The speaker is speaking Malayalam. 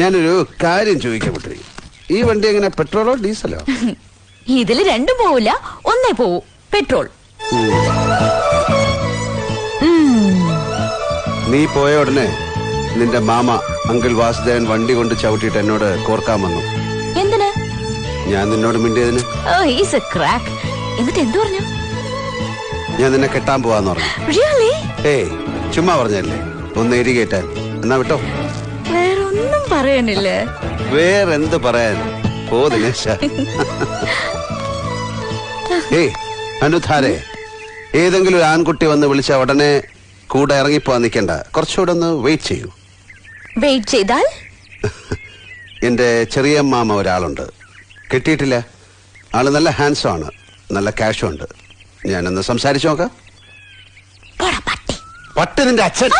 ഞാനൊരു കാര്യം ചോദിക്കാൻ പറ്റി. ഈ വണ്ടി എങ്ങനെ പെട്രോളോ ഡീസലോ? ഇതില് രണ്ടും പോവില്ല, ഒന്നേ പോവൂ, പെട്രോൾ. നീ പോയ ഉടനെ നിന്റെ മാമ അങ്കിൾ വാസുദേവൻ വണ്ടി കൊണ്ട് ചവിട്ടിയിട്ട് എന്നോട് കോർക്കാൻ വന്നു. എന്തിന്? ഞാൻ നിന്നോട് മിണ്ടിയതിന്. എന്നിട്ട് എന്തു പറഞ്ഞു? ഞാൻ നിന്നെ കെട്ടാൻ പോവാന്ന് പറഞ്ഞു. ഏയ് ചുമ്മാ പറഞ്ഞല്ലേ, ഒന്ന് എരികേറ്റാൻ. എന്നാ വിട്ടോ. വേറൊന്നും പറയാനില്ല. വേറെന്ത് പറയാൻ? ഓ ദിനേശ. ഏയ് അനുധാരെ, ഏതെങ്കിലും ഒരു ആൺകുട്ടി വന്ന് വിളിച്ച ഉടനെ കൂടെ ഇറങ്ങിപ്പോവാൻ നിൽക്കണ്ട. കുറച്ചുകൂടെ ഒന്ന് വെയിറ്റ് ചെയ്യൂ. വെയിറ്റ് ചെയ്താൽ? എന്റെ ചെറിയ മാമ ഒരാളുണ്ട്, കിട്ടിയിട്ടില്ല. ആള് നല്ല ഹാൻഡ്സം ആണ്, നല്ല ക്യാഷും ഉണ്ട്. ഞാനൊന്ന് സംസാരിച്ചു നോക്കാം. പട്ടി പട്ടി നിന്റെ അച്ഛൻ.